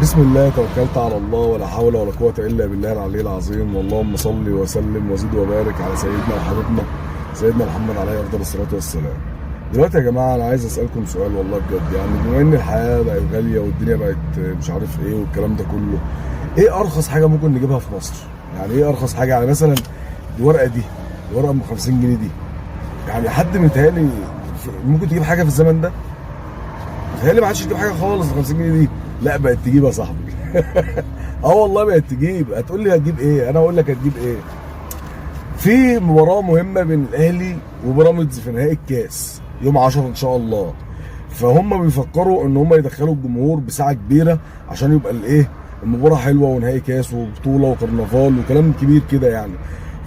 بسم الله توكلت على الله ولا حول ولا قوة إلا بالله العلي العظيم. اللهم صل وسلم وزد وبارك على سيدنا وحبيبنا سيدنا محمد عليه أفضل الصلاة والسلام. دلوقتي يا جماعة أنا عايز أسألكم سؤال والله بجد، يعني بما إن الحياة بقت غالية والدنيا بقت مش عارف إيه والكلام ده كله، إيه أرخص حاجة ممكن نجيبها في مصر؟ يعني إيه أرخص حاجة؟ يعني مثلا الورقة دي، الورقة ب 50 جنيه دي، يعني حد متهيألي ممكن تجيب حاجة في الزمن ده؟ متهيألي ما حدش يجيب حاجة خالص ب 50 جنيه دي. لا بقت تجيب يا صاحبي. اه والله بقت تجيب. هتقول لي هتجيب ايه؟ انا اقول لك هتجيب ايه. في مباراه مهمه بين الاهلي وبيراميدز في نهائي الكاس يوم 10 ان شاء الله، فهم بيفكروا ان هم يدخلوا الجمهور بساعه كبيره عشان يبقى الايه، المباراه حلوه ونهائي كاس وبطوله وكرنفال وكلام كبير كده يعني.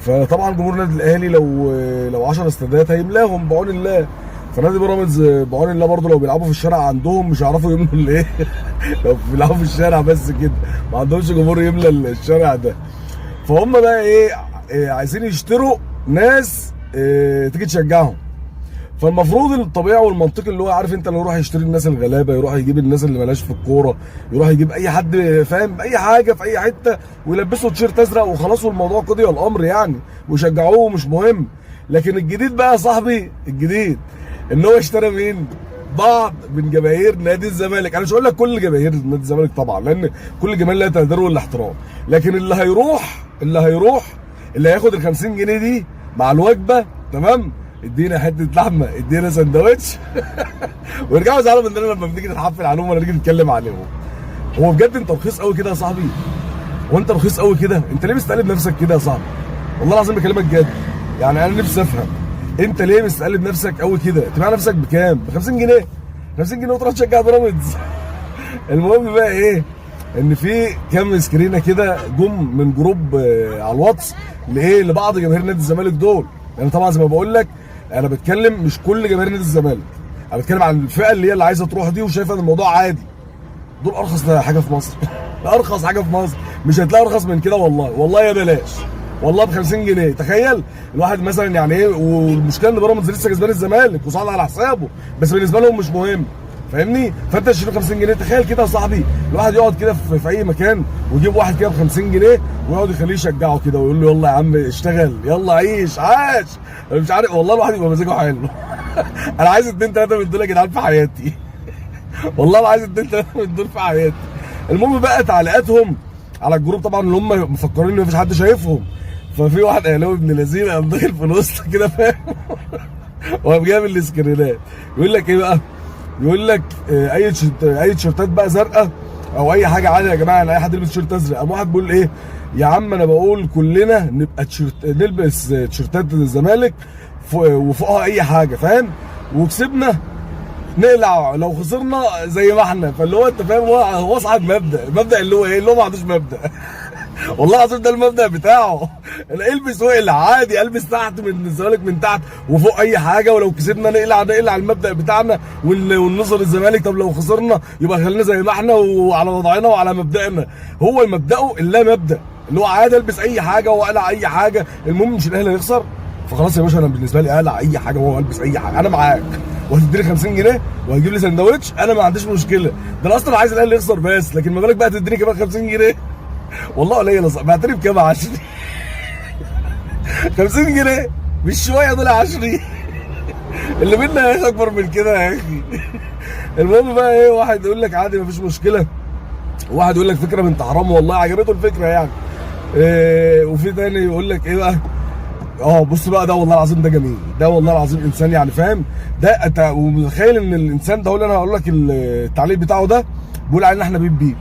فطبعا جمهور النادي الاهلي لو 10 استادات هيملاهم بعون الله، فنادي بيراميدز بعون الله برضه لو بيلعبوا في الشارع عندهم مش هيعرفوا يملوا الايه. لو بيلعبوا في الشارع بس كده ما عندهمش جمهور يملى الشارع ده. فهم بقى ايه عايزين يشتروا ناس تيجي تشجعهم. فالمفروض الطبيعي والمنطقي اللي هو عارف انت، اللي يروح يشتري الناس الغلابه، يروح يجيب الناس اللي مالهاش في الكوره، يروح يجيب اي حد فاهم اي حاجه في اي حته ويلبسه تيشيرت ازرق وخلاص والموضوع قضي الامر يعني، ويشجعوه مش مهم. لكن الجديد بقى يا صاحبي، الجديد ان هو اشترى مين؟ بعض من جماهير نادي الزمالك. انا مش هقول لك كل جماهير نادي الزمالك طبعا، لان كل جماهير لها تقدير والاحترام، لكن اللي هيروح اللي هياخد ال 50 جنيه دي مع الوجبه، تمام، ادينا حته لحمه، ادينا سندوتش. ويرجعوا يزعلوا مننا لما بنيجي نتحفل عليهم ولا نيجي نتكلم عليهم. هو بجد انت رخيص قوي كده يا صاحبي؟ هو انت رخيص قوي كده؟ انت ليه مستقلب نفسك كده يا صاحبي؟ والله العظيم بكلمك جد، يعني انا نفسي افهم انت ليه مستقلب نفسك قوي كده؟ تبيع نفسك بكام؟ ب 50 جنيه؟ 50 جنيه وتروح تشجع بيراميدز. المهم بقى ايه؟ ان في كام سكرينه كده جم من جروب على الواتس لايه، لبعض جماهير نادي الزمالك دول. يعني طبعا زي ما بقول لك انا بتكلم مش كل جماهير نادي الزمالك، انا بتكلم عن الفئه اللي عايزه تروح دي وشايفه ان الموضوع عادي. دول ارخص حاجه في مصر. ارخص حاجه في مصر، مش هتلاقي ارخص من كده والله. والله يا بلاش، والله ب 50 جنيه. تخيل الواحد مثلا يعني ايه، والمشكله ان بيراميدز لسه كسبان الزمالك وصعد على حسابه، بس بالنسبه لهم مش مهم، فاهمني؟ فانت تشتري 50 جنيه. تخيل كده يا صاحبي الواحد يقعد كده في اي مكان ويجيب واحد كده ب 50 جنيه ويقعد يخليه يشجعه كده ويقول له يلا يا عم اشتغل، يلا عيش عاش، مش عارف والله الواحد يبقى مزاجه حلو. انا عايز 2 3 من دول يا جدعان في حياتي. والله انا عايز 2 3 من دول في حياتي. المهم بقى تعليقاتهم على الجروب طبعا اللي هم مفكرين ان مفيش حد شايفهم. ففي واحد اهلاوي ابن لذينه قام داخل في الوسط كده فاهم، وقام جايب السكرينات يقول لك ايه بقى؟ يقول لك اي تيشيرتات بقى زرقاء او اي حاجه عادي يا جماعه، انا اي حد يلبس تيشيرت ازرق. قام واحد بيقول ايه يا عم، انا بقول كلنا نبقى نلبس تيشيرتات الزمالك وفوقها اي حاجه، فاهم؟ وكسبنا نقلع، لو خسرنا زي ما احنا. فاللي هو انت فاهم هو صاحب مبدا اللي هو ايه، اللي هو ما عندوش مبدا. والله العظيم ده المبدا بتاعه. البس واقلع عادي، البس تحت من الزمالك من تحت وفوق اي حاجه، ولو كسبنا نقلع المبدا بتاعنا وننصر الزمالك. طب لو خسرنا يبقى خلينا زي ما احنا وعلى وضعنا وعلى مبدأنا. هو مبدأه اللا مبدا، اللي هو عادي البس اي حاجه واقلع اي حاجه، المهم مش الاهلي يخسر. فخلاص يا باشا انا بالنسبه لي اقلع اي حاجه وهو البس اي حاجه، انا معاك. وهتديني 50 جنيه وهتجيب لي سندوتش، انا ما عنديش مشكله. ده انا اصلا عايز الاهلي يخسر بس، لكن ما بالك بقى تديني كمان 50 جنيه؟ والله قليل يا صاحبي. بعتني بكام يا 20؟ 50 جنيه مش شويه دول يا 20. اللي منا يا اخي اكبر من كده يا اخي. المهم بقى ايه، واحد يقول لك عادي مفيش مشكله، واحد يقول لك فكره بنت حرام والله عجبته الفكره يعني. إيه، وفي تاني يقول لك ايه بقى، بص بقى ده والله العظيم ده جميل، ده والله العظيم انسان يعني فاهم. ده انت ومتخيل ان الانسان ده، هو اللي انا هقول لك التعليق بتاعه ده بيقول علينا احنا بيب.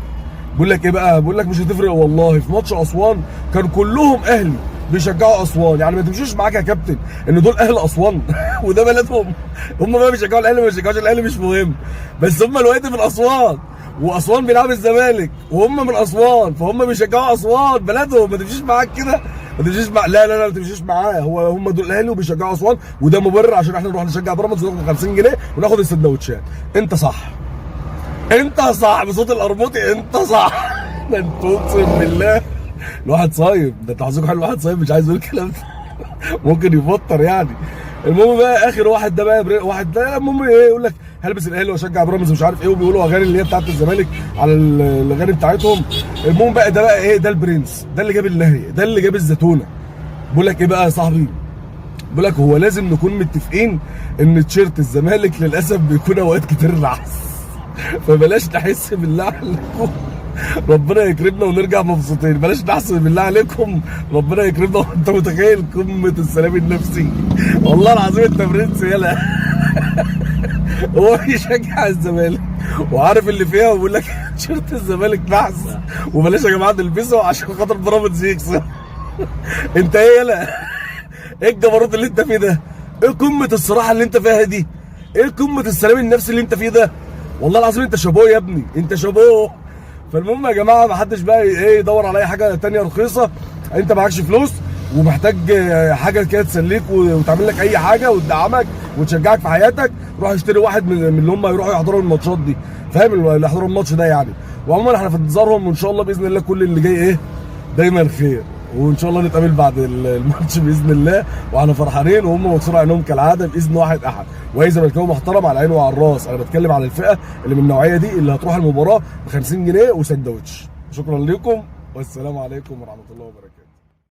بيقول لك ايه بقى؟ بيقول لك مش هتفرق والله. في ماتش اسوان كان كلهم اهلي بيشجعوا اسوان، يعني ما تمشيش معاك يا كابتن ان دول اهل اسوان. وده بلدهم. هم بقى بيشجعوا الاهلي ما بيشجعوش الاهلي مش مهم، بس هم دلوقتي من اسوان واسوان بيلعب الزمالك وهم من اسوان، فهم بيشجعوا اسوان بلدهم. ما تمشيش معاك كده، ما تمشيش مع لا ما تمشيش معاه. هم دول الاهلي وبيشجعوا اسوان، وده مبرر عشان احنا نروح نشجع بيراميدز وناخد 50 جنيه وناخد السندوتشات. انت صح، انت صح بصوت القرموطي، انت صح. ده انتوا اقسم بالله الواحد صايم، ده انتوا حظكم حلو، الواحد صايم مش عايز يقول الكلام ده. ممكن يفطر يعني. المهم بقى اخر واحد ده بقى واحد ده، المهم ايه يقول لك هلبس الاهلي واشجع بيراميدز ومش عارف ايه، وبيقولوا اغاني اللي هي بتاعت الزمالك على الاغاني بتاعتهم. المهم بقى ده بقى ايه، ده البرنس، ده اللي جاب النهي، ده اللي جاب الزتونه. بقول لك ايه بقى يا صاحبي، بقول لك هو لازم نكون متفقين ان تيشيرت الزمالك للاسف بيكون اوقات كتير نحس، فبلاش نحس بالله عليكم، ربنا يكرمنا ونرجع مبسوطين. بلاش نحس بالله عليكم، ربنا يكرمنا. وانت متخيل قمه السلام النفسي؟ والله العظيم انت برنس يالا. هو بيشجع الزمالك وعارف اللي فيها، وبيقول لك تيشيرت الزمالك نحس وبلاش يا جماعه نلبسه عشان خاطر بيراميدز يكسب. انت ايه يالا؟ ايه الجبروت اللي انت فيه ده؟ ايه قمه الصراحه اللي انت فيها دي؟ ايه قمه السلام النفسي اللي انت فيه ده؟ والله العظيم انت شابوه يا ابني، انت شابوه. فالمهم يا جماعه، ما حدش بقى ايه يدور على اي حاجه تانيه رخيصه. انت معكش فلوس ومحتاج حاجه كده تسليك وتعمل لك اي حاجه وتدعمك وتشجعك في حياتك، روح اشتري واحد من اللي هم يروحوا يحضروا الماتشات دي، فاهم؟ اللي يحضروا الماتش ده يعني. وعموما احنا في انتظارهم، وان شاء الله باذن الله كل اللي جاي ايه دايما خير، وان شاء الله نتقابل بعد الماتش باذن الله، واحنا فرحانين وهم مكسور عينهم كالعاده باذن واحد احد. واي زملكاوي محترم على عينه وعلى الراس، انا بتكلم على الفئه اللي من النوعيه دي اللي هتروح المباراه ب 50 جنيه وسندوتش. شكرا لكم والسلام عليكم ورحمه الله وبركاته.